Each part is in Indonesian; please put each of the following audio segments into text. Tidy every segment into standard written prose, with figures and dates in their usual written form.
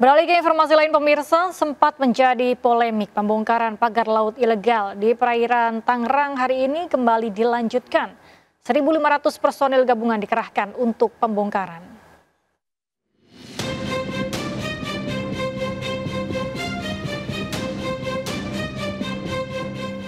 Beralih ke informasi lain, pemirsa, sempat menjadi polemik pembongkaran pagar laut ilegal di perairan Tangerang hari ini kembali dilanjutkan. 1.500 personil gabungan dikerahkan untuk pembongkaran.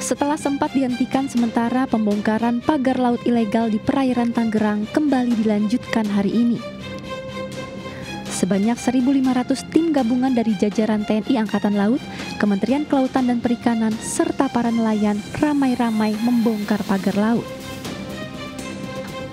Setelah sempat dihentikan sementara, pembongkaran pagar laut ilegal di perairan Tangerang kembali dilanjutkan hari ini. Sebanyak 1.500 tim gabungan dari jajaran TNI Angkatan Laut, Kementerian Kelautan dan Perikanan, serta para nelayan ramai-ramai membongkar pagar laut.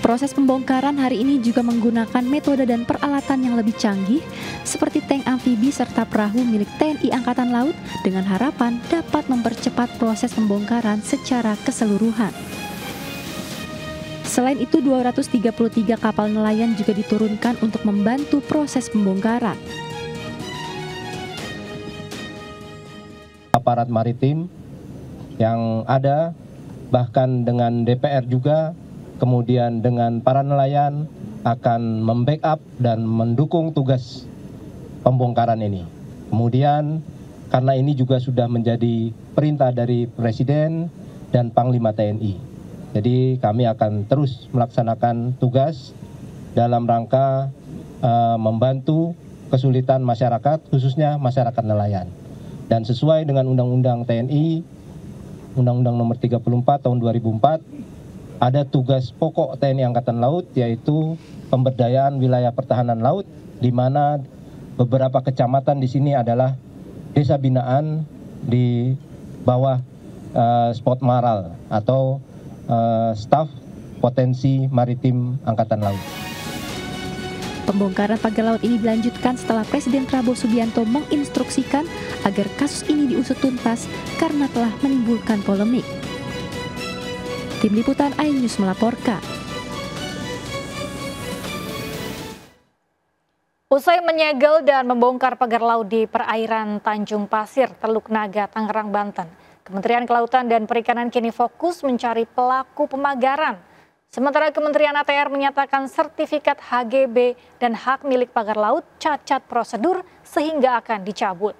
Proses pembongkaran hari ini juga menggunakan metode dan peralatan yang lebih canggih, seperti tank amfibi serta perahu milik TNI Angkatan Laut, dengan harapan dapat mempercepat proses pembongkaran secara keseluruhan. Selain itu, 233 kapal nelayan juga diturunkan untuk membantu proses pembongkaran. Aparat maritim yang ada, bahkan dengan DPR juga, kemudian dengan para nelayan akan membackup dan mendukung tugas pembongkaran ini. Kemudian karena ini juga sudah menjadi perintah dari Presiden dan Panglima TNI. Jadi kami akan terus melaksanakan tugas dalam rangka membantu kesulitan masyarakat, khususnya masyarakat nelayan. Dan sesuai dengan Undang-Undang TNI, Undang-Undang Nomor 34 Tahun 2004, ada tugas pokok TNI Angkatan Laut, yaitu pemberdayaan wilayah pertahanan laut, di mana beberapa kecamatan di sini adalah desa binaan di bawah Spot Maral atau staf potensi maritim Angkatan Laut. Pembongkaran pagar laut ini dilanjutkan setelah Presiden Prabowo Subianto menginstruksikan agar kasus ini diusut tuntas karena telah menimbulkan polemik. Tim Liputan iNews melaporkan. Usai menyegel dan membongkar pagar laut di perairan Tanjung Pasir, Teluk Naga, Tangerang, Banten, Kementerian Kelautan dan Perikanan kini fokus mencari pelaku pemagaran. Sementara Kementerian ATR menyatakan sertifikat HGB dan hak milik pagar laut cacat prosedur sehingga akan dicabut.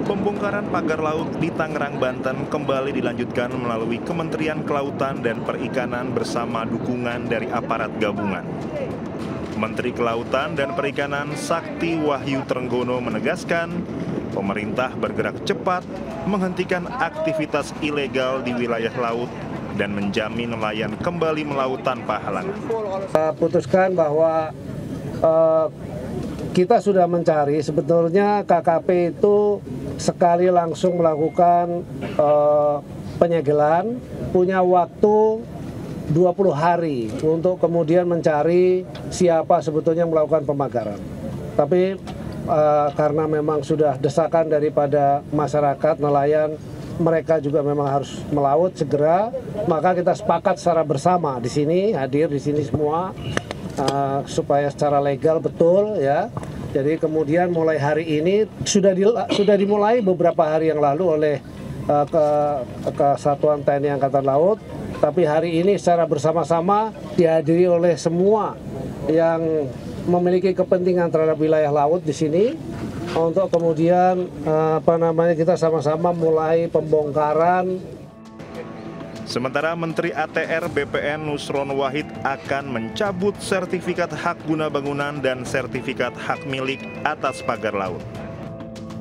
Pembongkaran pagar laut di Tangerang, Banten kembali dilanjutkan melalui Kementerian Kelautan dan Perikanan bersama dukungan dari aparat gabungan. Menteri Kelautan dan Perikanan Sakti Wahyu Trenggono menegaskan, pemerintah bergerak cepat menghentikan aktivitas ilegal di wilayah laut dan menjamin nelayan kembali melaut tanpa halangan. Putuskan bahwa kita sudah mencari, sebetulnya KKP itu sekali langsung melakukan penyegelan, punya waktu 20 hari untuk kemudian mencari siapa sebetulnya melakukan pemagaran. Tapi karena memang sudah desakan daripada masyarakat, nelayan, mereka juga memang harus melaut segera, maka kita sepakat secara bersama di sini, hadir di sini semua, supaya secara legal betul ya. Jadi kemudian mulai hari ini sudah dimulai beberapa hari yang lalu oleh Kesatuan TNI Angkatan Laut, tapi hari ini secara bersama-sama dihadiri oleh semua yang memiliki kepentingan terhadap wilayah laut di sini untuk kemudian kita sama-sama mulai pembongkaran. Sementara Menteri ATR BPN Nusron Wahid akan mencabut sertifikat hak guna bangunan dan sertifikat hak milik atas pagar laut.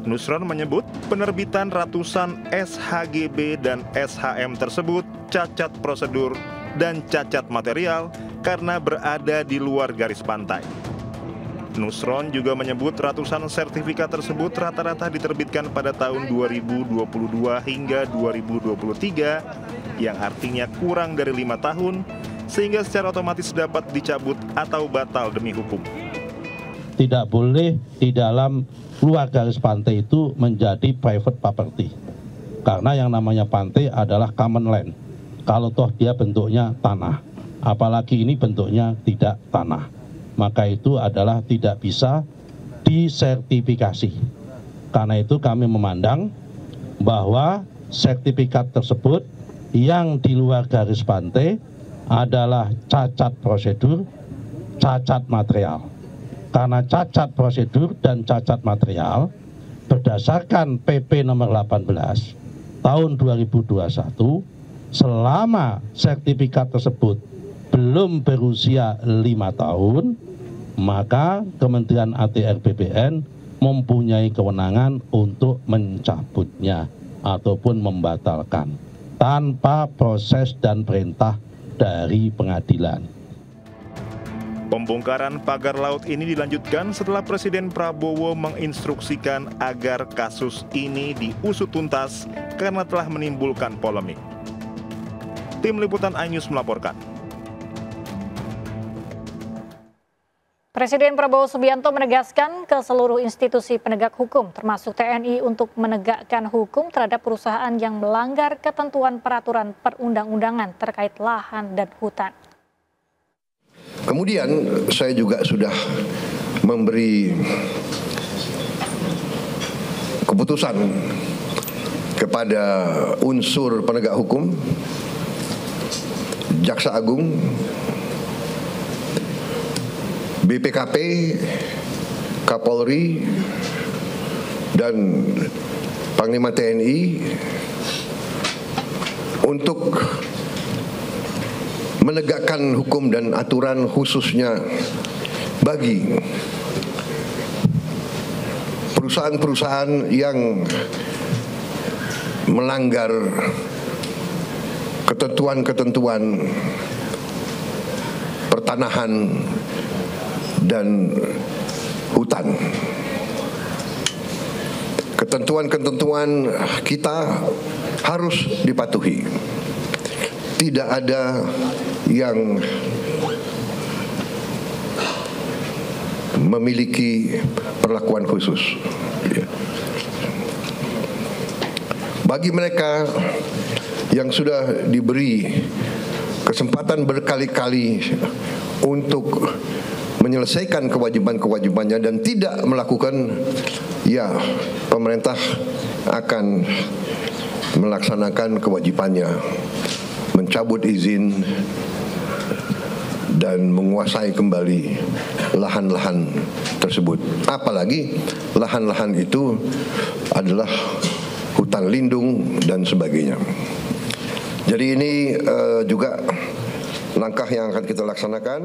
Nusron menyebut penerbitan ratusan SHGB dan SHM tersebut cacat prosedur dan cacat material karena berada di luar garis pantai. Nusron juga menyebut ratusan sertifikat tersebut rata-rata diterbitkan pada tahun 2022 hingga 2023, yang artinya kurang dari 5 tahun, sehingga secara otomatis dapat dicabut atau batal demi hukum. Tidak boleh di dalam luar garis pantai itu menjadi private property. Karena yang namanya pantai adalah common land. Kalau toh dia bentuknya tanah, apalagi ini bentuknya tidak tanah, maka itu adalah tidak bisa disertifikasi. Karena itu kami memandang bahwa sertifikat tersebut yang di luar garis pantai adalah cacat prosedur cacat material. Karena cacat prosedur dan cacat material, berdasarkan PP nomor 18 tahun 2021, selama sertifikat tersebut belum berusia 5 tahun, maka Kementerian ATR BPN mempunyai kewenangan untuk mencabutnya ataupun membatalkan tanpa proses dan perintah dari pengadilan. Pembongkaran pagar laut ini dilanjutkan setelah Presiden Prabowo menginstruksikan agar kasus ini diusut tuntas karena telah menimbulkan polemik. Tim Liputan iNews melaporkan. Presiden Prabowo Subianto menegaskan ke seluruh institusi penegak hukum, termasuk TNI, untuk menegakkan hukum terhadap perusahaan yang melanggar ketentuan peraturan perundang-undangan terkait lahan dan hutan. Kemudian saya juga sudah memberi keputusan kepada unsur penegak hukum, Jaksa Agung, BPKP, Kapolri, dan Panglima TNI untuk menegakkan hukum dan aturan khususnya bagi perusahaan-perusahaan yang melanggar ketentuan-ketentuan pertanahan dan hutan. Ketentuan-ketentuan kita harus dipatuhi. Tidak ada yang memiliki perlakuan khusus. Bagi mereka yang sudah diberi kesempatan berkali-kali untuk menyelesaikan kewajiban-kewajibannya dan tidak melakukan, ya pemerintah akan melaksanakan kewajibannya, mencabut izin dan menguasai kembali lahan-lahan tersebut. Apalagi lahan-lahan itu adalah hutan lindung dan sebagainya. Jadi ini juga langkah yang akan kita laksanakan.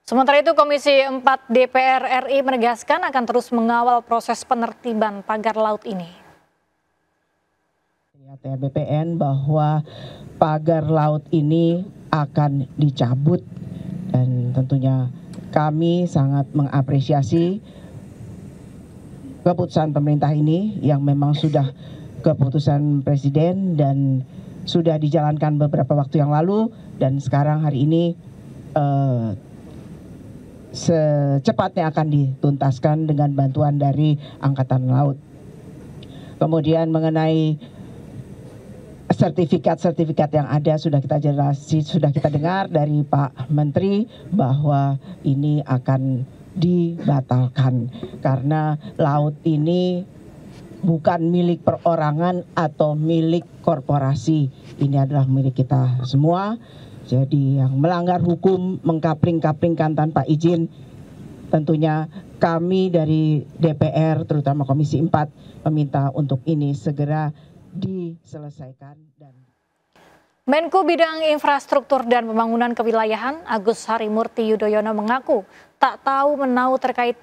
Sementara itu, Komisi 4 DPR RI menegaskan akan terus mengawal proses penertiban pagar laut ini. ATR BPN bahwa pagar laut ini akan dicabut, dan tentunya kami sangat mengapresiasi keputusan pemerintah ini yang memang sudah keputusan Presiden dan sudah dijalankan beberapa waktu yang lalu, dan sekarang hari ini secepatnya akan dituntaskan dengan bantuan dari Angkatan Laut. Kemudian mengenai sertifikat yang ada sudah kita dengar dari Pak Menteri bahwa ini akan dibatalkan karena laut ini bukan milik perorangan atau milik korporasi. Ini adalah milik kita semua. Jadi yang melanggar hukum, mengkapling-kaplingkan tanpa izin, tentunya kami dari DPR, terutama Komisi 4, meminta untuk ini segera diselesaikan. Menko Bidang Infrastruktur dan Pembangunan Kewilayahan Agus Harimurti Yudhoyono mengaku tak tahu menau terkait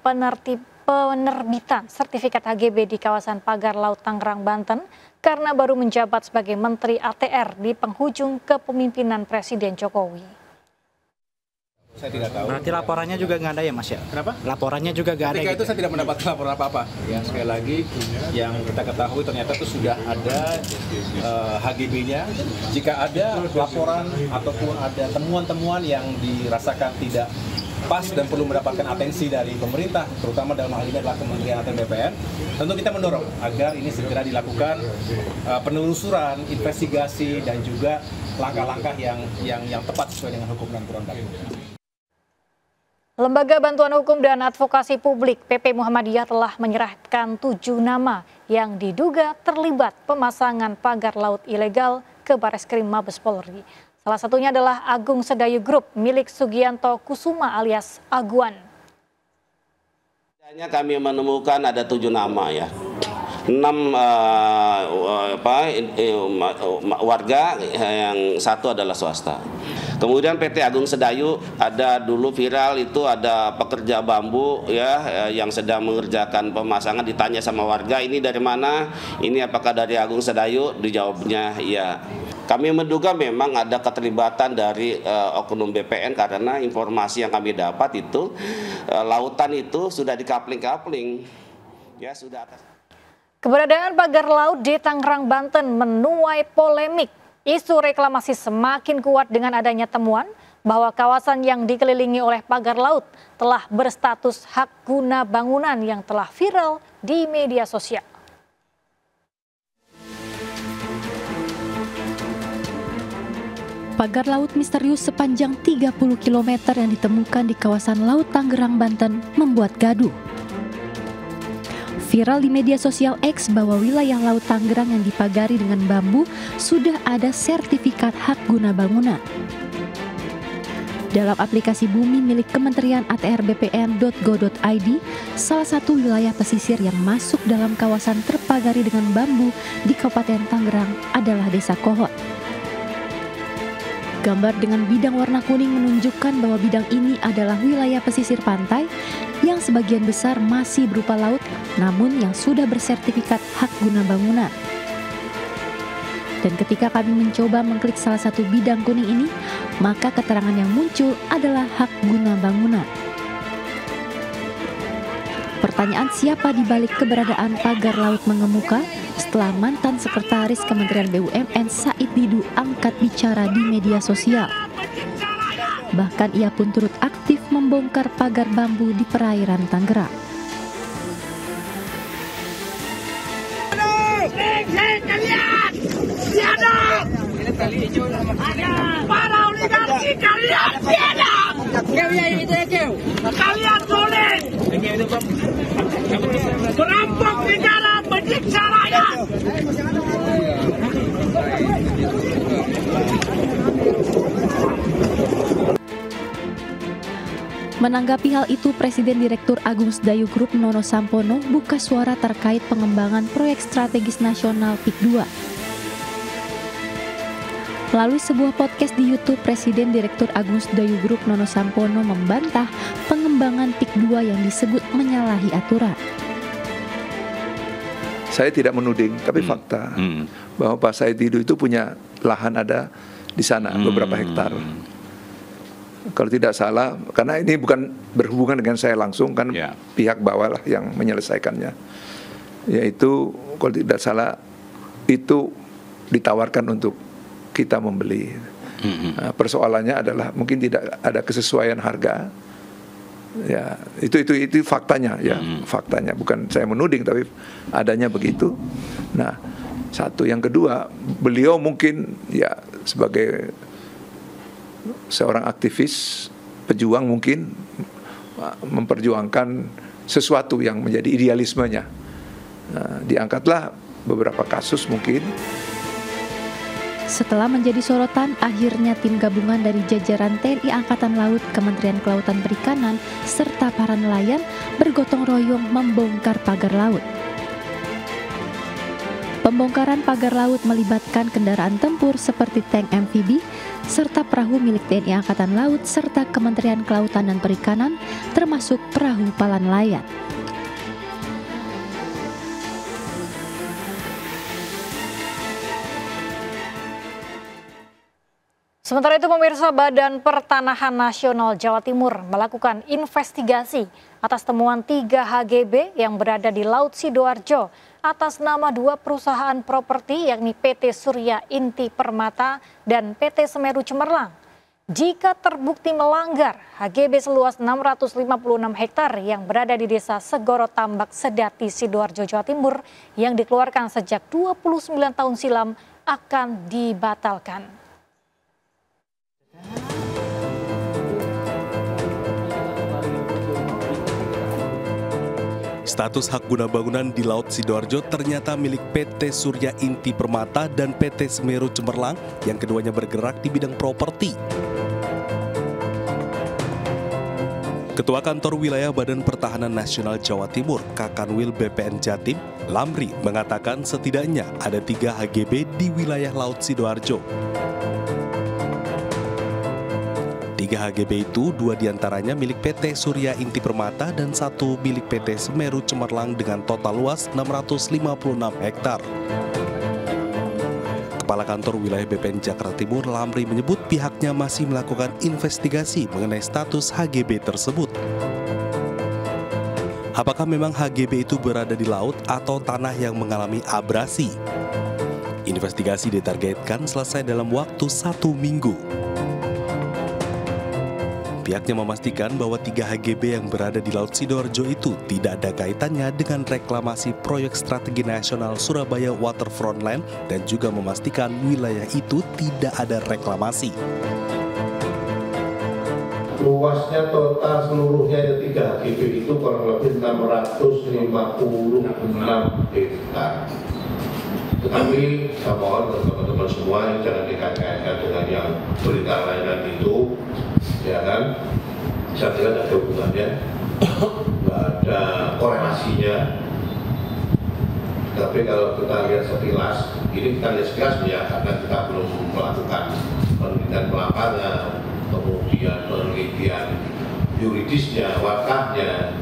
penerbitan sertifikat HGB di kawasan pagar laut Tangerang, Banten karena baru menjabat sebagai Menteri ATR di penghujung kepemimpinan Presiden Jokowi. Saya tidak tahu. Berarti laporannya juga nggak ada ya, Mas ya? Kenapa? Laporannya juga nggak ada. Ketika gitu. itu saya tidak mendapatkan laporan apa-apa. Ya, sekali lagi yang kita ketahui ternyata itu sudah ada HGB-nya. Jika ada laporan ataupun ada temuan-temuan yang dirasakan tidak pas dan perlu mendapatkan atensi dari pemerintah, terutama dalam hal ini adalah Kementerian ATR BPN, tentu kita mendorong agar ini segera dilakukan penelusuran, investigasi, dan juga langkah-langkah yang tepat sesuai dengan hukum dan aturan baku. Lembaga Bantuan Hukum dan Advokasi Publik PP Muhammadiyah telah menyerahkan 7 nama yang diduga terlibat pemasangan pagar laut ilegal ke Bareskrim Mabes Polri. Salah satunya adalah Agung Sedayu Group milik Sugianto Kusuma alias Aguan. Kami menemukan ada 7 nama ya. 6 warga, yang 1 adalah swasta. Kemudian PT Agung Sedayu ada dulu viral itu ada pekerja bambu ya yang sedang mengerjakan pemasangan, ditanya sama warga ini dari mana? Ini apakah dari Agung Sedayu? Dijawabnya iya. Kami menduga memang ada keterlibatan dari oknum BPN karena informasi yang kami dapat itu lautan itu sudah dikapling-kapling. Ya sudah atas. Keberadaan pagar laut di Tangerang, Banten menuai polemik. Isu reklamasi semakin kuat dengan adanya temuan bahwa kawasan yang dikelilingi oleh pagar laut telah berstatus hak guna bangunan yang telah viral di media sosial. Pagar laut misterius sepanjang 30 km yang ditemukan di kawasan Laut Tangerang, Banten membuat gaduh. Viral di media sosial X bahwa wilayah Laut Tangerang yang dipagari dengan bambu sudah ada sertifikat hak guna bangunan. Dalam aplikasi Bumi milik Kementerian ATR BPN.go.id, salah satu wilayah pesisir yang masuk dalam kawasan terpagari dengan bambu di Kabupaten Tangerang adalah Desa Kohot. Gambar dengan bidang warna kuning menunjukkan bahwa bidang ini adalah wilayah pesisir pantai yang sebagian besar masih berupa laut, namun yang sudah bersertifikat hak guna bangunan. Dan ketika kami mencoba mengklik salah satu bidang kuning ini, maka keterangan yang muncul adalah hak guna bangunan. Pertanyaan siapa di balik keberadaan pagar laut mengemuka setelah mantan Sekretaris Kementerian BUMN Said Didu angkat bicara di media sosial. Bahkan ia pun turut aktif membongkar pagar bambu di perairan Tangerang. Para oligarki kalian tiada. Kalian solid. Merampok negara, menyiksa rakyat. Menanggapi hal itu, Presiden Direktur Agung Sedayu Group Nono Sampono buka suara terkait pengembangan proyek strategis nasional PIK 2. Melalui sebuah podcast di YouTube, Presiden Direktur Agung Sedayu Group Nono Sampono membantah pengembangan PIK 2 yang disebut menyalahi aturan. Saya tidak menuding, tapi fakta bahwa Pak Said Didu itu punya lahan ada di sana beberapa hektar. Kalau tidak salah, karena ini bukan berhubungan dengan saya langsung, kan pihak bawah lah yang menyelesaikannya. Yaitu kalau tidak salah itu ditawarkan untuk kita membeli. Nah, persoalannya adalah mungkin tidak ada kesesuaian harga. Ya, itu faktanya ya, faktanya, bukan saya menuding tapi adanya begitu. Nah, satu, yang kedua, beliau mungkin ya sebagai seorang aktivis, pejuang mungkin memperjuangkan sesuatu yang menjadi idealismenya. Nah, diangkatlah beberapa kasus mungkin. Setelah menjadi sorotan, akhirnya tim gabungan dari jajaran TNI Angkatan Laut, Kementerian Kelautan Perikanan, serta para nelayan bergotong royong membongkar pagar laut. Pembongkaran pagar laut melibatkan kendaraan tempur seperti tank amfibi, serta perahu milik TNI Angkatan Laut, serta Kementerian Kelautan dan Perikanan, termasuk perahu pala nelayan. Sementara itu, pemirsa, Badan Pertanahan Nasional Jawa Timur melakukan investigasi atas temuan 3 HGB yang berada di Laut Sidoarjo atas nama 2 perusahaan properti yakni PT Surya Inti Permata dan PT Semeru Cemerlang. Jika terbukti melanggar, HGB seluas 656 hektar yang berada di Desa Segoro Tambak Sedati, Sidoarjo, Jawa Timur yang dikeluarkan sejak 29 tahun silam akan dibatalkan. Status hak guna bangunan di Laut Sidoarjo ternyata milik PT Surya Inti Permata dan PT Semeru Cemerlang yang keduanya bergerak di bidang properti. Ketua Kantor Wilayah Badan Pertahanan Nasional Jawa Timur, Kakanwil BPN Jatim, Lamri, mengatakan setidaknya ada 3 HGB di wilayah Laut Sidoarjo. 3 HGB itu, 2 diantaranya milik PT Surya Inti Permata dan 1 milik PT Semeru Cemerlang dengan total luas 656 hektar. Kepala Kantor Wilayah BPN Jakarta Timur, Lamri, menyebut pihaknya masih melakukan investigasi mengenai status HGB tersebut. Apakah memang HGB itu berada di laut atau tanah yang mengalami abrasi? Investigasi ditargetkan selesai dalam waktu 1 minggu. Pihaknya memastikan bahwa 3 HGB yang berada di Laut Sidoarjo itu tidak ada kaitannya dengan reklamasi proyek strategi nasional Surabaya Waterfront Land dan juga memastikan wilayah itu tidak ada reklamasi. Luasnya total seluruhnya ada 3 HGB itu kurang lebih 656 hektar. Tetapi saya mohon teman-teman semua jangan dikait-kaitkan dengan yang berita lainnya itu, ya kan? Saya kira tidak ada hubungannya, nggak ada korelasinya. Tapi kalau kita lihat sekilas, ini kita lihat sekilas ya, karena kita belum melakukan penelitian lapangan, kemudian penelitian yuridisnya, wakahnya.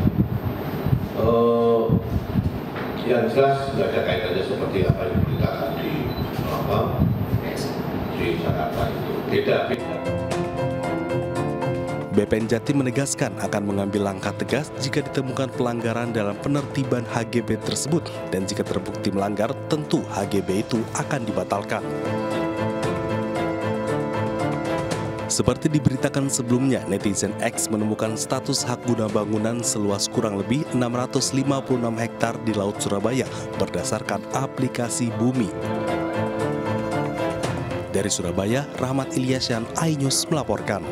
Yang jelas nggak ada kaitannya seperti apa yang diberitakan di Jakarta itu. Beda. BPN Jatim menegaskan akan mengambil langkah tegas jika ditemukan pelanggaran dalam penertiban HGB tersebut dan jika terbukti melanggar, tentu HGB itu akan dibatalkan. Seperti diberitakan sebelumnya, netizen X menemukan status hak guna bangunan seluas kurang lebih 656 hektar di Laut Surabaya berdasarkan aplikasi Bumi. Dari Surabaya, Rahmat Ilyasyan, iNews melaporkan.